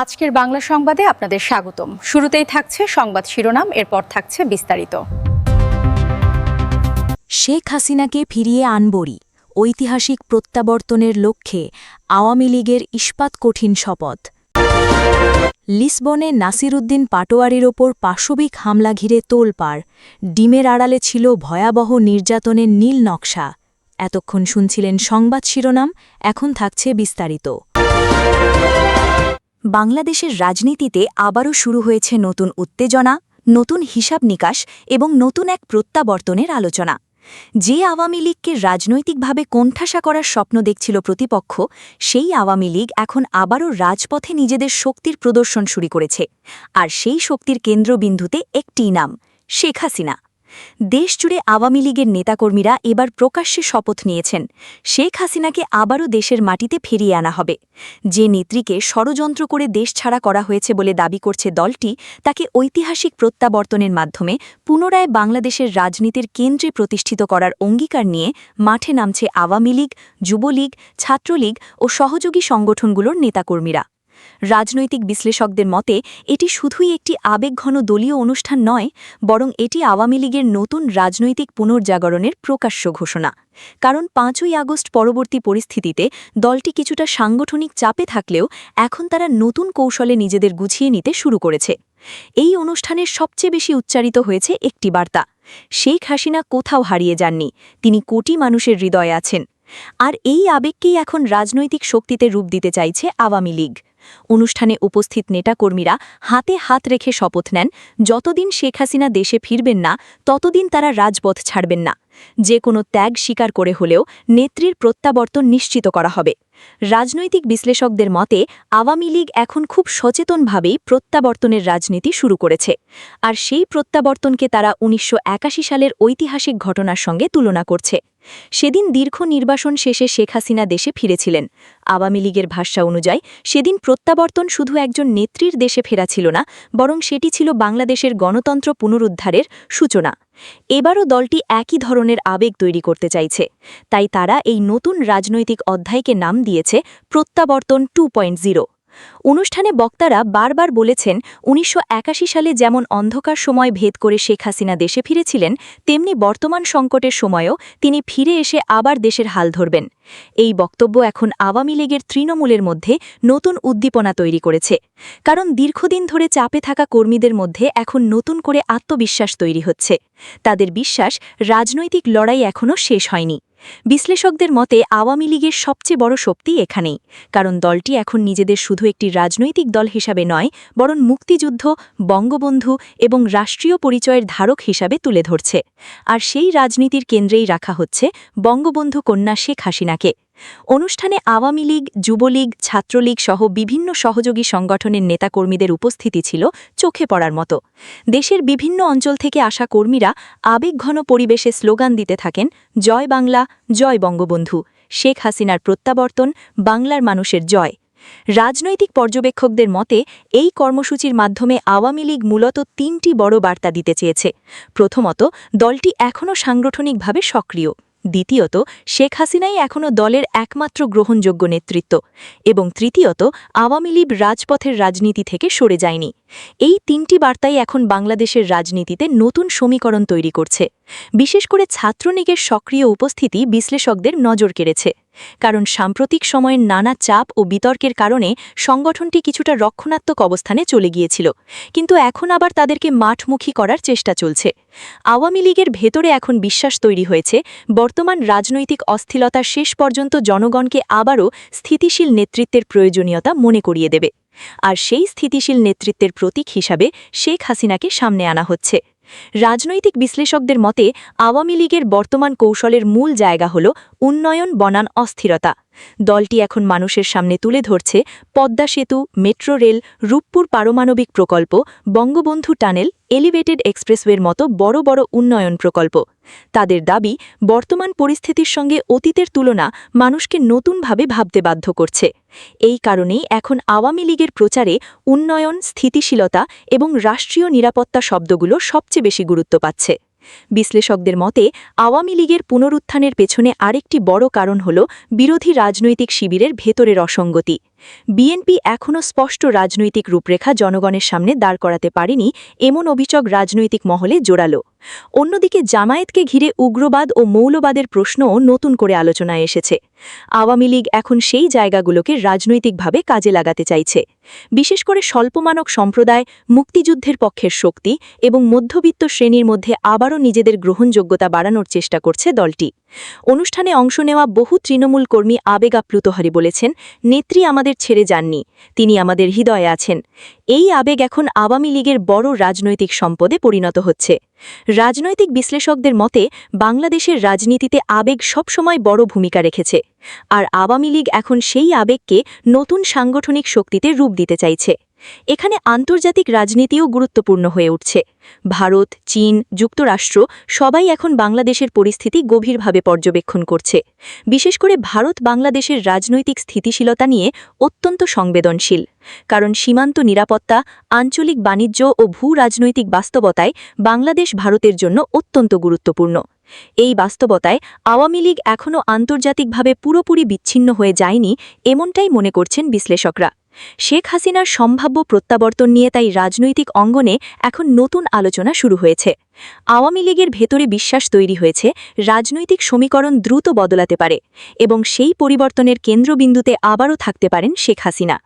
আজকের বাংলা সংবাদে আপনাদের স্বাগতম। শুরুতেই থাকছে সংবাদ শিরোনাম, এরপর থাকছে বিস্তারিত। শেখ হাসিনাকে ফিরিয়ে আনবরি, ঐতিহাসিক প্রত্যাবর্তনের লক্ষ্যে আওয়ামী লীগের ইস্পাত কঠিন শপথ। লিসবনে নাসিরুদ্দিন পাটোয়ারির ওপর পাশবিক হামলা ঘিরে তোলপাড়, ডিমের আড়ালে ছিল ভয়াবহ নির্যাতনের নীল নকশা। এতক্ষণ শুনছিলেন সংবাদ শিরোনাম, এখন থাকছে বিস্তারিত। বাংলাদেশের রাজনীতিতে আবারও শুরু হয়েছে নতুন উত্তেজনা, নতুন হিসাব নিকাশ এবং নতুন এক প্রত্যাবর্তনের আলোচনা। যে আওয়ামী লীগকে রাজনৈতিকভাবে কোণঠাসা করার স্বপ্ন দেখছিল প্রতিপক্ষ, সেই আওয়ামী লীগ এখন আবারও রাজপথে নিজেদের শক্তির প্রদর্শন শুরু করেছে। আর সেই শক্তির কেন্দ্রবিন্দুতে একটিই নাম, শেখ হাসিনা। দেশজুড়ে আওয়ামী লীগের নেতাকর্মীরা এবার প্রকাশ্যে শপথ নিয়েছেন, শেখ হাসিনাকে আবারও দেশের মাটিতে ফিরিয়ে আনা হবে। যে নেত্রীকে ষড়যন্ত্র করে দেশ ছাড়া করা হয়েছে বলে দাবি করছে দলটি, তাকে ঐতিহাসিক প্রত্যাবর্তনের মাধ্যমে পুনরায় বাংলাদেশের রাজনীতির কেন্দ্রে প্রতিষ্ঠিত করার অঙ্গীকার নিয়ে মাঠে নামছে আওয়ামী লীগ, যুবলীগ, ছাত্রলীগ ও সহযোগী সংগঠনগুলোর নেতাকর্মীরা। রাজনৈতিক বিশ্লেষকদের মতে এটি শুধুই একটি আবেগঘন দলীয় অনুষ্ঠান নয়, বরং এটি আওয়ামী লীগের নতুন রাজনৈতিক পুনর্জাগরণের প্রকাশ্য ঘোষণা। কারণ ৫ই আগস্ট পরবর্তী পরিস্থিতিতে দলটি কিছুটা সাংগঠনিক চাপে থাকলেও এখন তারা নতুন কৌশলে নিজেদের গুছিয়ে নিতে শুরু করেছে। এই অনুষ্ঠানের সবচেয়ে বেশি উচ্চারিত হয়েছে একটি বার্তা, শেখ হাসিনা কোথাও হারিয়ে যাননি, তিনি কোটি মানুষের হৃদয়ে আছেন। আর এই আবেগকেই এখন রাজনৈতিক শক্তিতে রূপ দিতে চাইছে আওয়ামী লীগ। অনুষ্ঠানে উপস্থিত নেতাকর্মীরা হাতে হাত রেখে শপথ নেন, যতদিন শেখ হাসিনা দেশে ফিরবেন না ততদিন তারা রাজপথ ছাড়বেন না। যে কোনো ত্যাগ স্বীকার করে হলেও নেত্রীর প্রত্যাবর্তন নিশ্চিত করা হবে। রাজনৈতিক বিশ্লেষকদের মতে আওয়ামী লীগ এখন খুব সচেতনভাবেই প্রত্যাবর্তনের রাজনীতি শুরু করেছে। আর সেই প্রত্যাবর্তনকে তারা ১৯৮১ সালের ঐতিহাসিক ঘটনার সঙ্গে তুলনা করছে। সেদিন দীর্ঘ নির্বাসন শেষে শেখ হাসিনা দেশে ফিরেছিলেন। আওয়ামী লীগের ভাষ্য অনুযায়ী সেদিন প্রত্যাবর্তন শুধু একজন নেত্রীর দেশে ফেরা ছিল না, বরং সেটি ছিল বাংলাদেশের গণতন্ত্র পুনরুদ্ধারের সূচনা। এবারও দলটি একই ধরনের আবেগ তৈরি করতে চাইছে, তাই তারা এই নতুন রাজনৈতিক অধ্যায়কে নাম দিয়েছে প্রত্যাবর্তন 2.0। অনুষ্ঠানে বক্তারা বারবার বলেছেন, ১৯৮১ সালে যেমন অন্ধকার সময় ভেদ করে শেখ হাসিনা দেশে ফিরেছিলেন, তেমনি বর্তমান সংকটের সময়ও তিনি ফিরে এসে আবার দেশের হাল ধরবেন। এই বক্তব্য এখন আওয়ামী লীগের তৃণমূলের মধ্যে নতুন উদ্দীপনা তৈরি করেছে। কারণ দীর্ঘদিন ধরে চাপে থাকা কর্মীদের মধ্যে এখন নতুন করে আত্মবিশ্বাস তৈরি হচ্ছে। তাদের বিশ্বাস, রাজনৈতিক লড়াই এখনও শেষ হয়নি। বিশ্লেষকদের মতে আওয়ামী লীগের সবচেয়ে বড় শক্তি এখানেই, কারণ দলটি এখন নিজেদের শুধু একটি রাজনৈতিক দল হিসাবে নয়, বরং মুক্তিযুদ্ধ, বঙ্গবন্ধু এবং রাষ্ট্রীয় পরিচয়ের ধারক হিসাবে তুলে ধরছে। আর সেই রাজনীতির কেন্দ্রেই রাখা হচ্ছে বঙ্গবন্ধু কন্যা শেখ হাসিনাকে। অনুষ্ঠানে আওয়ামী লীগ, যুবলীগ, ছাত্রলীগ সহ বিভিন্ন সহযোগী সংগঠনের নেতাকর্মীদের উপস্থিতি ছিল চোখে পড়ার মতো। দেশের বিভিন্ন অঞ্চল থেকে আসা কর্মীরা আবেগঘন পরিবেশে স্লোগান দিতে থাকেন, জয় বাংলা, জয় বঙ্গবন্ধু, শেখ হাসিনার প্রত্যাবর্তন, বাংলার মানুষের জয়। রাজনৈতিক পর্যবেক্ষকদের মতে এই কর্মসূচির মাধ্যমে আওয়ামী লীগ মূলত ৩টি বড় বার্তা দিতে চেয়েছে। প্রথমত, দলটি এখনও সাংগঠনিকভাবে সক্রিয়। দ্বিতীয়ত, শেখ হাসিনাই এখনও দলের একমাত্র গ্রহণযোগ্য নেতৃত্ব। এবং তৃতীয়ত, আওয়ামী লীগ রাজপথের রাজনীতি থেকে সরে যায়নি। এই ৩টি বার্তাই এখন বাংলাদেশের রাজনীতিতে নতুন সমীকরণ তৈরি করছে। বিশেষ করে ছাত্রলীগের সক্রিয় উপস্থিতি বিশ্লেষকদের নজর কেড়েছে। কারণ সাম্প্রতিক সময়ের নানা চাপ ও বিতর্কের কারণে সংগঠনটি কিছুটা রক্ষণাত্মক অবস্থানে চলে গিয়েছিল, কিন্তু এখন আবার তাদেরকে মাঠমুখী করার চেষ্টা চলছে। আওয়ামী লীগের ভেতরে এখন বিশ্বাস তৈরি হয়েছে, বর্তমান রাজনৈতিক অস্থিরতার শেষ পর্যন্ত জনগণকে আবারও স্থিতিশীল নেতৃত্বের প্রয়োজনীয়তা মনে করিয়ে দেবে। আর সেই স্থিতিশীল নেতৃত্বের প্রতীক হিসাবে শেখ হাসিনাকে সামনে আনা হচ্ছে। রাজনৈতিক বিশ্লেষকদের মতে আওয়ামী লীগের বর্তমান কৌশলের মূল জায়গা হল উন্নয়ন বনাম অস্থিরতা। দলটি এখন মানুষের সামনে তুলে ধরছে পদ্মা সেতু, মেট্রো রেল, রূপপুর পারমাণবিক প্রকল্প, বঙ্গবন্ধু টানেল, এলিভেটেড এক্সপ্রেসওয়ের মতো বড় বড় উন্নয়ন প্রকল্প। তাদের দাবি, বর্তমান পরিস্থিতির সঙ্গে অতীতের তুলনা মানুষকে নতুনভাবে ভাবতে বাধ্য করছে। এই কারণেই এখন আওয়ামী লীগের প্রচারে উন্নয়ন, স্থিতিশীলতা এবং রাষ্ট্রীয় নিরাপত্তা শব্দগুলো সবচেয়ে বেশি গুরুত্ব পাচ্ছে। বিশ্লেষকদের মতে আওয়ামী লীগের পুনরুত্থানের পেছনে আরেকটি বড় কারণ হল বিরোধী রাজনৈতিক শিবিরের ভেতরের অসঙ্গতি। বিএনপি এখনও স্পষ্ট রাজনৈতিক রূপরেখা জনগণের সামনে দাঁড় করাতে পারেনি এমন অভিযোগ রাজনৈতিক মহলে জোরালো। অন্যদিকে জামায়াতকে ঘিরে উগ্রবাদ ও মৌলবাদের প্রশ্নও নতুন করে আলোচনায় এসেছে। আওয়ামী লীগ এখন সেই জায়গাগুলোকে রাজনৈতিকভাবে কাজে লাগাতে চাইছে। বিশেষ করে স্বল্পমানক সম্প্রদায়, মুক্তিযুদ্ধের পক্ষের শক্তি এবং মধ্যবিত্ত শ্রেণীর মধ্যে আবারও নিজেদের গ্রহণযোগ্যতা বাড়ানোর চেষ্টা করছে দলটি। অনুষ্ঠানে অংশ নেওয়া বহু তৃণমূল কর্মী আবেগাপ্লুত হয়ে বলেছেন, নেত্রী আমাদের ছেড়ে যাননি, তিনি আমাদের হৃদয়ে আছেন। এই আবেগ এখন আওয়ামী লীগের বড় রাজনৈতিক সম্পদে পরিণত হচ্ছে। রাজনৈতিক বিশ্লেষকদের মতে বাংলাদেশের রাজনীতিতে আবেগ সবসময় বড় ভূমিকা রেখেছে, আর আওয়ামী লীগ এখন সেই আবেগকে নতুন সাংগঠনিক শক্তিতে রূপ দিতে চাইছে। এখানে আন্তর্জাতিক রাজনীতিও গুরুত্বপূর্ণ হয়ে উঠছে। ভারত, চীন, যুক্তরাষ্ট্র সবাই এখন বাংলাদেশের পরিস্থিতি গভীরভাবে পর্যবেক্ষণ করছে। বিশেষ করে ভারত বাংলাদেশের রাজনৈতিক স্থিতিশীলতা নিয়ে অত্যন্ত সংবেদনশীল, কারণ সীমান্ত নিরাপত্তা, আঞ্চলিক বাণিজ্য ও ভূ রাজনৈতিক বাস্তবতায় বাংলাদেশ ভারতের জন্য অত্যন্ত গুরুত্বপূর্ণ। এই বাস্তবতায় আওয়ামী লীগ এখনও আন্তর্জাতিকভাবে পুরোপুরি বিচ্ছিন্ন হয়ে যায়নি এমনটাই মনে করছেন বিশ্লেষকরা। শেখ হাসিনার সম্ভাব্য প্রত্যাবর্তন নিয়ে তাই রাজনৈতিক অঙ্গনে এখন নতুন আলোচনা শুরু হয়েছে। আওয়ামী লীগের ভেতরে বিশ্বাস তৈরি হয়েছে রাজনৈতিক সমীকরণ দ্রুত বদলাতে পারে এবং সেই পরিবর্তনের কেন্দ্রবিন্দুতে আবারও থাকতে পারেন শেখ হাসিনা।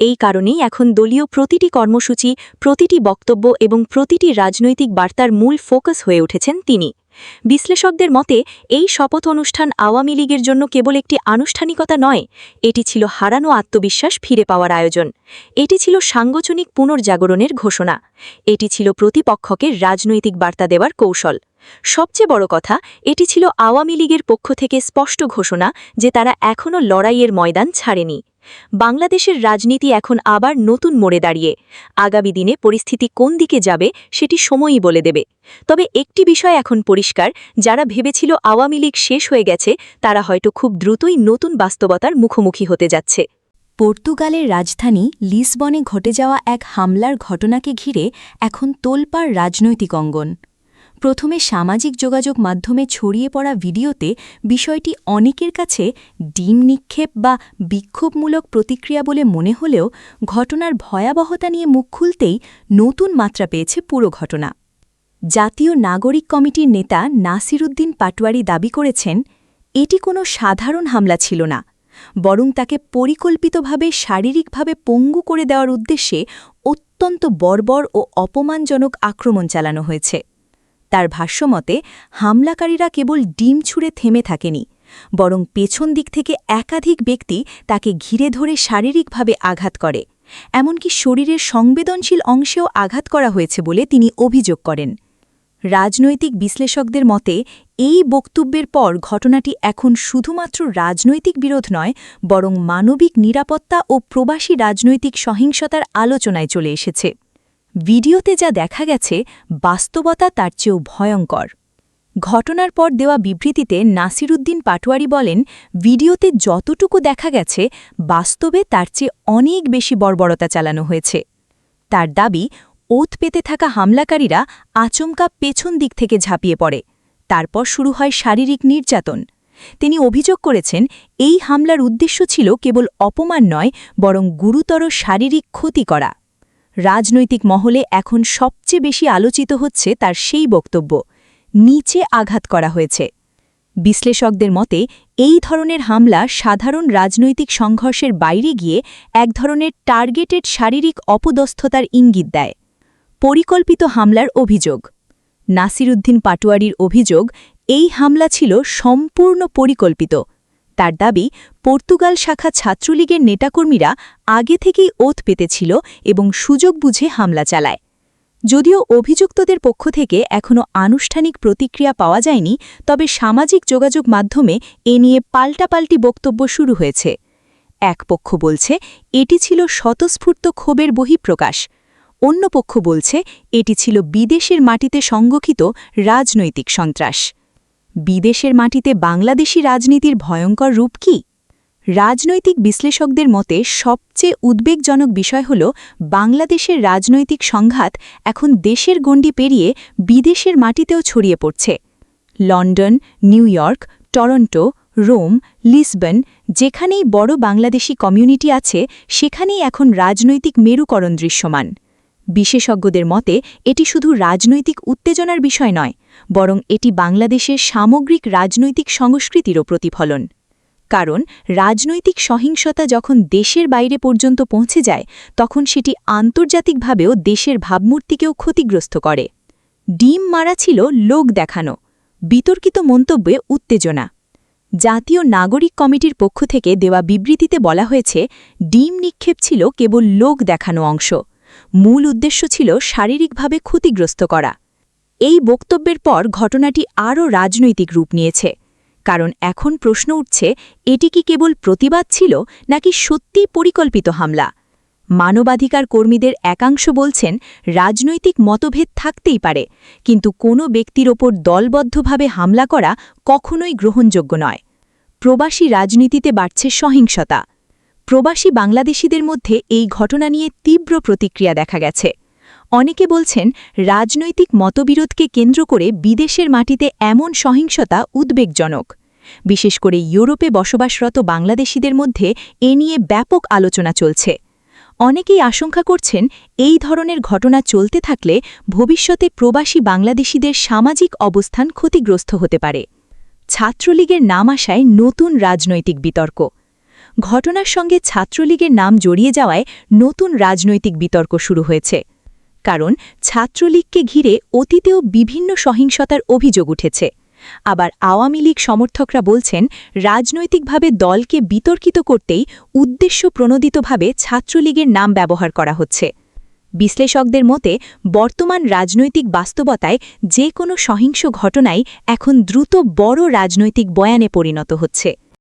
এই কারণেই এখন দলীয় প্রতিটি কর্মসূচি, প্রতিটি বক্তব্য এবং প্রতিটি রাজনৈতিক বার্তার মূল ফোকাস হয়ে উঠেছেন তিনি। বিশ্লেষকদের মতে এই শপথ অনুষ্ঠান আওয়ামী লীগের জন্য কেবল একটি আনুষ্ঠানিকতা নয়, এটি ছিল হারানো আত্মবিশ্বাস ফিরে পাওয়ার আয়োজন। এটি ছিল সাংগঠনিক পুনর্জাগরণের ঘোষণা। এটি ছিল প্রতিপক্ষকে রাজনৈতিক বার্তা দেওয়ার কৌশল। সবচেয়ে বড় কথা, এটি ছিল আওয়ামী লীগের পক্ষ থেকে স্পষ্ট ঘোষণা যে তারা এখনও লড়াইয়ের ময়দান ছাড়েনি। বাংলাদেশের রাজনীতি এখন আবার নতুন মোড়ে দাঁড়িয়ে। আগামী দিনে পরিস্থিতি কোন দিকে যাবে সেটি সময়ই বলে দেবে। তবে একটি বিষয় এখন পরিষ্কার, যারা ভেবেছিল আওয়ামী লীগ শেষ হয়ে গেছে তারা হয়তো খুব দ্রুতই নতুন বাস্তবতার মুখোমুখি হতে যাচ্ছে। পর্তুগালের রাজধানী লিসবনে ঘটে যাওয়া এক হামলার ঘটনাকে ঘিরে এখন তোলপাড় রাজনৈতিক অঙ্গন। প্রথমে সামাজিক যোগাযোগ মাধ্যমে ছড়িয়ে পড়া ভিডিওতে বিষয়টি অনেকের কাছে ডিম নিক্ষেপ বা বিক্ষোভমূলক প্রতিক্রিয়া বলে মনে হলেও ঘটনার ভয়াবহতা নিয়ে মুখ খুলতেই নতুন মাত্রা পেয়েছে পুরো ঘটনা। জাতীয় নাগরিক কমিটির নেতা নাসিরুদ্দিন পাটোয়ারি দাবি করেছেন, এটি কোনো সাধারণ হামলা ছিল না, বরং তাকে পরিকল্পিতভাবে শারীরিকভাবে পঙ্গু করে দেওয়ার উদ্দেশ্যে অত্যন্ত বর্বর ও অপমানজনক আক্রমণ চালানো হয়েছে। তার ভাষ্যমতে হামলাকারীরা কেবল ডিম ছুঁড়ে থেমে থাকেনি, বরং পেছন দিক থেকে একাধিক ব্যক্তি তাকে ঘিরে ধরে শারীরিকভাবে আঘাত করে, এমনকি শরীরের সংবেদনশীল অংশেও আঘাত করা হয়েছে বলে তিনি অভিযোগ করেন। রাজনৈতিক বিশ্লেষকদের মতে এই বক্তব্যের পর ঘটনাটি এখন শুধুমাত্র রাজনৈতিক বিরোধ নয়, বরং মানবিক নিরাপত্তা ও প্রবাসী রাজনৈতিক সহিংসতার আলোচনায় চলে এসেছে। ভিডিওতে যা দেখা গেছে বাস্তবতা তার চেয়েও ভয়ঙ্কর। ঘটনার পর দেওয়া বিবৃতিতে নাসিরুদ্দিন পাটোয়ারি বলেন, ভিডিওতে যতটুকু দেখা গেছে বাস্তবে তার চেয়ে অনেক বেশি বর্বরতা চালানো হয়েছে। তার দাবি, ওত পেতে থাকা হামলাকারীরা আচমকা পেছন দিক থেকে ঝাঁপিয়ে পড়ে, তারপর শুরু হয় শারীরিক নির্যাতন। তিনি অভিযোগ করেছেন, এই হামলার উদ্দেশ্য ছিল কেবল অপমান নয়, বরং গুরুতর শারীরিক ক্ষতি করা। রাজনৈতিক মহলে এখন সবচেয়ে বেশি আলোচিত হচ্ছে তার সেই বক্তব্য, নিচে আঘাত করা হয়েছে। বিশ্লেষকদের মতে এই ধরনের হামলা সাধারণ রাজনৈতিক সংঘর্ষের বাইরে গিয়ে এক ধরনের টার্গেটেড শারীরিক অপদস্থতার ইঙ্গিত দেয়। পরিকল্পিত হামলার অভিযোগ। নাসিরুদ্দিন পাটোয়ারির অভিযোগ, এই হামলা ছিল সম্পূর্ণ পরিকল্পিত। তার দাবি, পর্তুগাল শাখা ছাত্রলীগের নেতাকর্মীরা আগে থেকেই ওত পেতেছিল এবং সুযোগ বুঝে হামলা চালায়। যদিও অভিযুক্তদের পক্ষ থেকে এখনও আনুষ্ঠানিক প্রতিক্রিয়া পাওয়া যায়নি, তবে সামাজিক যোগাযোগ মাধ্যমে এ নিয়ে পাল্টাপাল্টি বক্তব্য শুরু হয়েছে। এক পক্ষ বলছে এটি ছিল স্বতঃস্ফূর্ত ক্ষোভের বহিঃপ্রকাশ, অন্য পক্ষ বলছে এটি ছিল বিদেশের মাটিতে সংগঠিত রাজনৈতিক সন্ত্রাস। বিদেশের মাটিতে বাংলাদেশি রাজনীতির ভয়ঙ্কর রূপ কি? রাজনৈতিক বিশ্লেষকদের মতে সবচেয়ে উদ্বেগজনক বিষয় হল বাংলাদেশের রাজনৈতিক সংঘাত এখন দেশের গণ্ডি পেরিয়ে বিদেশের মাটিতেও ছড়িয়ে পড়ছে। London, New York, Toronto, Rome, Lisbon, যেখানেই বড় বাংলাদেশি কমিউনিটি আছে সেখানেই এখন রাজনৈতিক মেরুকরণ দৃশ্যমান বিশেষজ্ঞদের মতে এটি শুধু রাজনৈতিক উত্তেজনার বিষয় নয় বরং এটি বাংলাদেশের সামগ্রিক রাজনৈতিক সংস্কৃতিরও প্রতিফলন কারণ রাজনৈতিক সহিংসতা যখন দেশের বাইরে পর্যন্ত পৌঁছে যায় তখন সেটি আন্তর্জাতিকভাবেও দেশের ভাবমূর্তিকেও ক্ষতিগ্রস্ত করে ডিম মারা ছিল লোক দেখানো বিতর্কিত মন্তব্যে উত্তেজনা জাতীয় নাগরিক কমিটির পক্ষ থেকে দেওয়া বিবৃতিতে বলা হয়েছে ডিম নিক্ষেপ ছিল কেবল লোক দেখানো অংশ মূল উদ্দেশ্য ছিল শারীরিকভাবে ক্ষতিগ্রস্ত করা এই বক্তব্যের পর ঘটনাটি আরও রাজনৈতিক রূপ নিয়েছে কারণ এখন প্রশ্ন উঠছে এটি কি কেবল প্রতিবাদ ছিল নাকি সত্যিই পরিকল্পিত হামলা মানবাধিকার কর্মীদের একাংশ বলছেন রাজনৈতিক মতভেদ থাকতেই পারে কিন্তু কোনো ব্যক্তির ওপর দলবদ্ধভাবে হামলা করা কখনোই গ্রহণযোগ্য নয় প্রবাসী রাজনীতিতে বাড়ছে সহিংসতা প্রবাসী বাংলাদেশিদের মধ্যে এই ঘটনা নিয়ে তীব্র প্রতিক্রিয়া দেখা গেছে অনেকে বলছেন রাজনৈতিক মতবিরোধকে কেন্দ্র করে বিদেশের মাটিতে এমন সহিংসতা উদ্বেগজনক বিশেষ করে ইউরোপে বসবাসরত বাংলাদেশিদের মধ্যে এ নিয়ে ব্যাপক আলোচনা চলছে অনেকেই আশঙ্কা করছেন এই ধরনের ঘটনা চলতে থাকলে ভবিষ্যতে প্রবাসী বাংলাদেশিদের সামাজিক অবস্থান ক্ষতিগ্রস্ত হতে পারে ছাত্রলীগের নাম আসায় নতুন রাজনৈতিক বিতর্ক ঘটনার সঙ্গে ছাত্রলীগের নাম জড়িয়ে যাওয়ায় নতুন রাজনৈতিক বিতর্ক শুরু হয়েছে কারণ ছাত্রলীগকে ঘিরে অতীতেও বিভিন্ন সহিংসতার অভিযোগ উঠেছে আবার আওয়ামী লীগ সমর্থকরা বলছেন রাজনৈতিকভাবে দলকে বিতর্কিত করতেই উদ্দেশ্যপ্রণোদিতভাবে ছাত্রলীগের নাম ব্যবহার করা হচ্ছে বিশ্লেষকদের মতে বর্তমান রাজনৈতিক বাস্তবতায় যে কোনো সহিংস ঘটনাই এখন দ্রুত বড় রাজনৈতিক বয়ানে পরিণত হচ্ছে